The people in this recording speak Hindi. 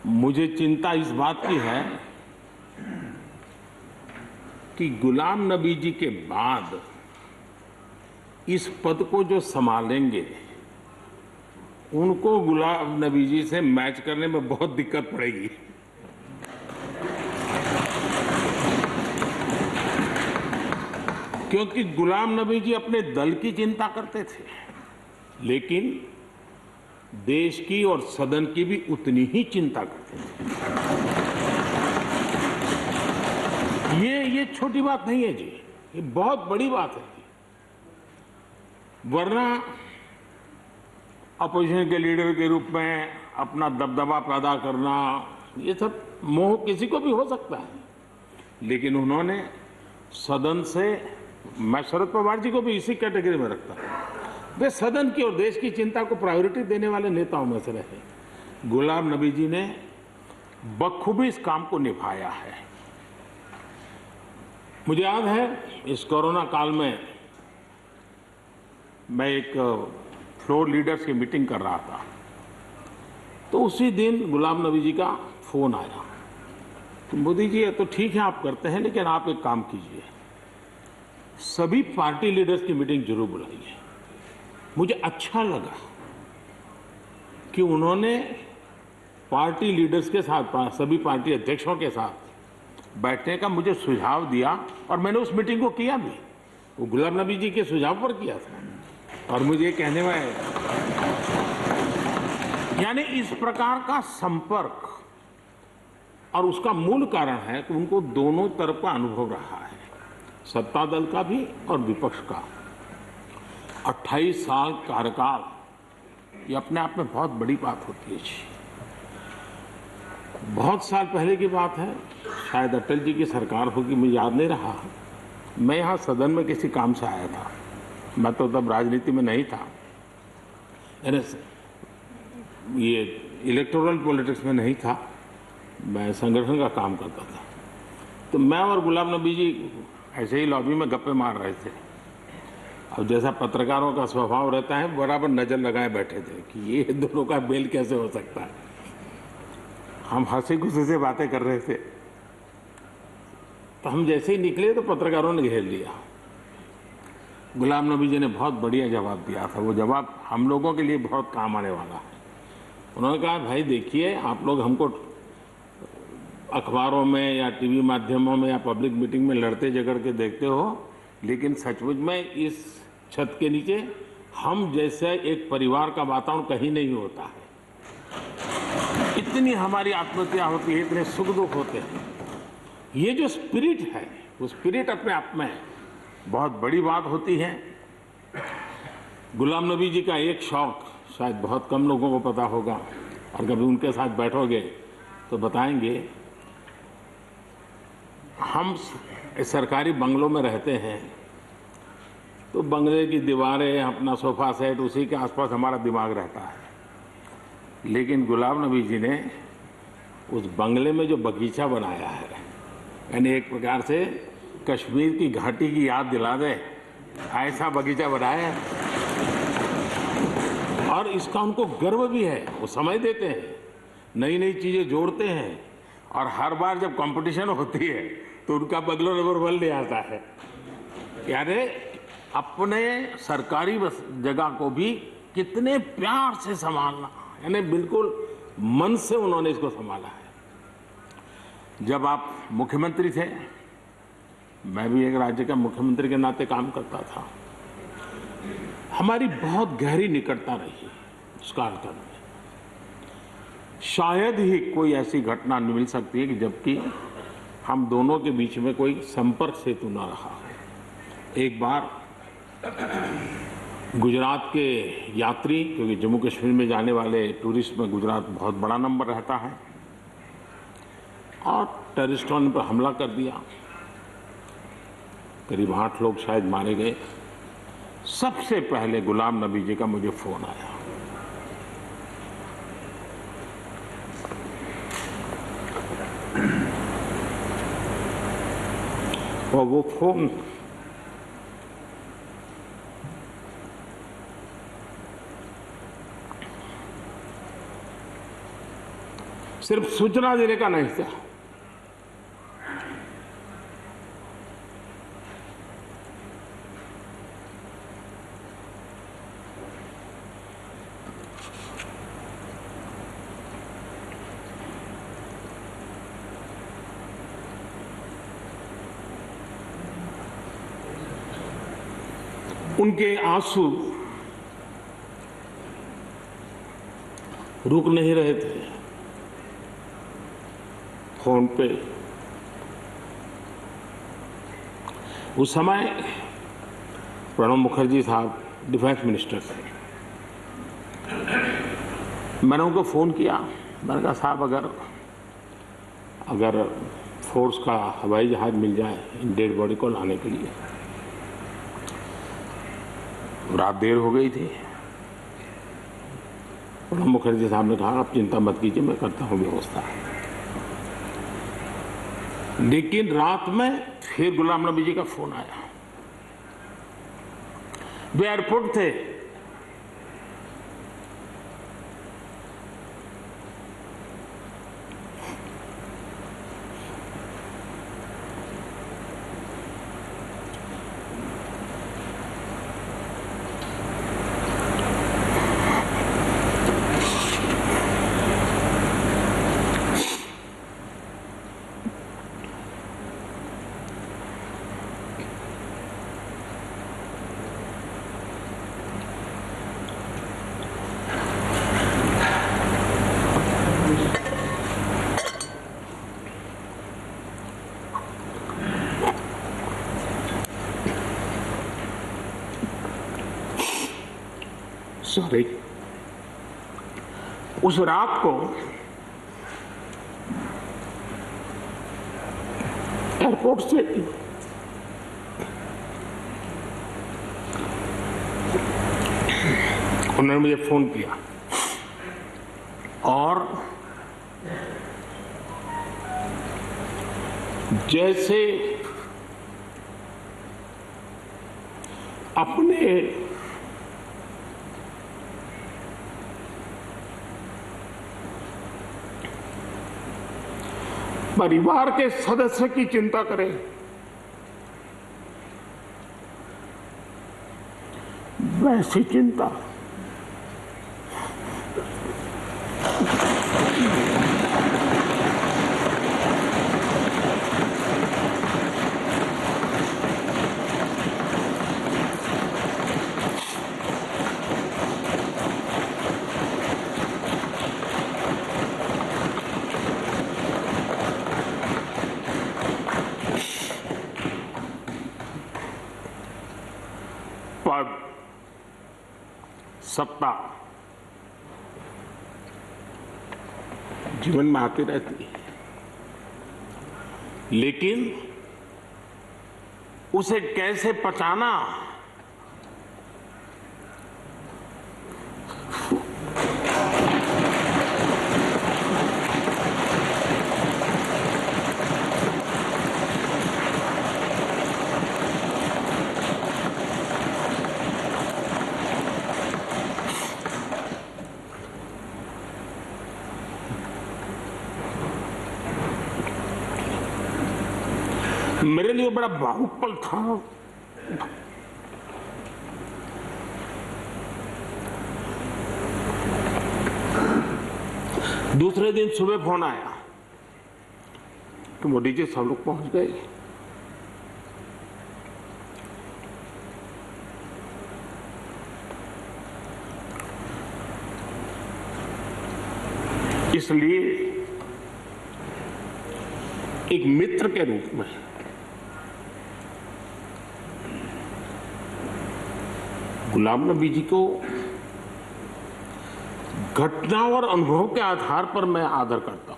मुझे चिंता इस बात की है कि गुलाम नबी जी के बाद इस पद को जो संभालेंगे उनको गुलाम नबी जी से मैच करने में बहुत दिक्कत पड़ेगी। क्योंकि गुलाम नबी जी अपने दल की चिंता करते थे, लेकिन देश की और सदन की भी उतनी ही चिंता करते थे। ये छोटी बात नहीं है जी, ये बहुत बड़ी बात है जी। वरना अपोजिशन के लीडर के रूप में अपना दबदबा पैदा करना, ये सब मोह किसी को भी हो सकता है, लेकिन उन्होंने सदन से, मैं शरद पवार जी को भी इसी कैटेगरी में रखता हूं, वे सदन की और देश की चिंता को प्रायोरिटी देने वाले नेताओं में से रहे। गुलाम नबी जी ने बखूबी इस काम को निभाया है। मुझे याद है इस कोरोना काल में मैं एक फ्लोर लीडर्स की मीटिंग कर रहा था, तो उसी दिन गुलाम नबी जी का फोन आया। तो मोदी जी, तो ठीक है आप करते हैं, लेकिन आप एक काम कीजिए, सभी पार्टी लीडर्स की मीटिंग जरूर बुलाइए। मुझे अच्छा लगा कि उन्होंने पार्टी लीडर्स के साथ, सभी पार्टी अध्यक्षों के साथ बैठने का मुझे सुझाव दिया, और मैंने उस मीटिंग को किया भी। वो गुलाम नबी जी के सुझाव पर किया था। और मुझे कहने में, यानी इस प्रकार का संपर्क, और उसका मूल कारण है कि उनको दोनों तरफ का अनुभव रहा है, सत्ता दल का भी और विपक्ष का। 28 साल कार्यकाल, ये अपने आप में बहुत बड़ी बात होती है जी। बहुत साल पहले की बात है, शायद अटल जी की सरकार होगी, मुझे याद नहीं रहा। मैं यहाँ सदन में किसी काम से आया था, मैं तो तब राजनीति में नहीं था, ये इलेक्टोरल पॉलिटिक्स में नहीं था, मैं संगठन का काम करता था। तो मैं और गुलाम नबी जी ऐसे ही लॉबी में गप्पे मार रहे थे। अब जैसा पत्रकारों का स्वभाव रहता है, बराबर नजर लगाए बैठे थे कि ये दोनों का मेल कैसे हो सकता है। हम हंसी खुशी से बातें कर रहे थे, तो हम जैसे ही निकले तो पत्रकारों ने घेर लिया। गुलाम नबी जी ने बहुत बढ़िया जवाब दिया था। वो जवाब हम लोगों के लिए बहुत काम आने वाला है। उन्होंने कहा, भाई देखिए, आप लोग हमको अखबारों में या टीवी माध्यमों में या पब्लिक मीटिंग में लड़ते झगड़ के देखते हो, लेकिन सचमुच में इस छत के नीचे हम जैसे एक परिवार का वातावरण कहीं नहीं होता है। इतनी हमारी आत्महत्या होती है, इतने सुख दुख होते हैं। ये जो स्पिरिट है, वो स्पिरिट अपने आप में बहुत बड़ी बात होती है। गुलाम नबी जी का एक शौक शायद बहुत कम लोगों को पता होगा, और कभी उनके साथ बैठोगे तो बताएंगे। हम सरकारी बंगलों में रहते हैं, तो बंगले की दीवारें, अपना सोफा सेट, उसी के आसपास हमारा दिमाग रहता है। लेकिन गुलाम नबी जी ने उस बंगले में जो बगीचा बनाया है, यानी एक प्रकार से कश्मीर की घाटी की याद दिला दे, ऐसा बगीचा बनाया है। और इसका उनको गर्व भी है। वो समय देते हैं, नई नई चीजें जोड़ते हैं, और हर बार जब कंपटीशन होती है तो उनका बंगला नंबर 1 ले आता है। यानी अपने सरकारी जगह को भी कितने प्यार से संभालना, यानी बिल्कुल मन से उन्होंने इसको संभाला है। जब आप मुख्यमंत्री थे, मैं भी एक राज्य का मुख्यमंत्री के नाते काम करता था, हमारी बहुत गहरी निकटता रही उस कालखंड में। शायद ही कोई ऐसी घटना मिल सकती है कि जबकि हम दोनों के बीच में कोई संपर्क सेतु न रहा है। एक बार गुजरात के यात्री, क्योंकि जम्मू कश्मीर में जाने वाले टूरिस्ट में गुजरात बहुत बड़ा नंबर रहता है, और टेररिस्टों ने पर हमला कर दिया। करीब 8 लोग शायद मारे गए। सबसे पहले गुलाम नबी जी का मुझे फोन आया। और वो फोन सिर्फ सूचना देने का नहीं था, उनके आंसू रुक नहीं रहे थे। फोन पे उस समय प्रणब मुखर्जी साहब डिफेंस मिनिस्टर थे। मैंने उनको फ़ोन किया, मैंने कहा साहब अगर फोर्स का हवाई जहाज मिल जाए इन डेड बॉडी को लाने के लिए। रात देर हो गई थी। प्रणब मुखर्जी साहब ने कहा आप चिंता मत कीजिए, मैं करता हूँ व्यवस्था। लेकिन रात में फिर गुलाम नबी जी का फोन आया। वे एयरपोर्ट थे। सॉरी, उस रात को एयरपोर्ट से उन्होंने मुझे फोन किया और जैसे अपने परिवार के सदस्य की चिंता करें, वैसी चिंता पद, सत्ता जीवन में आती रहती है, लेकिन उसे कैसे पचाना, मेरे लिए बड़ा भावुक पल था। दूसरे दिन सुबह फोन आया कि मोदी जी सब लोग पहुंच गए। इसलिए एक मित्र के रूप में गुलाम नबी जी को घटना और अनुभव के आधार पर मैं आदर करता हूं।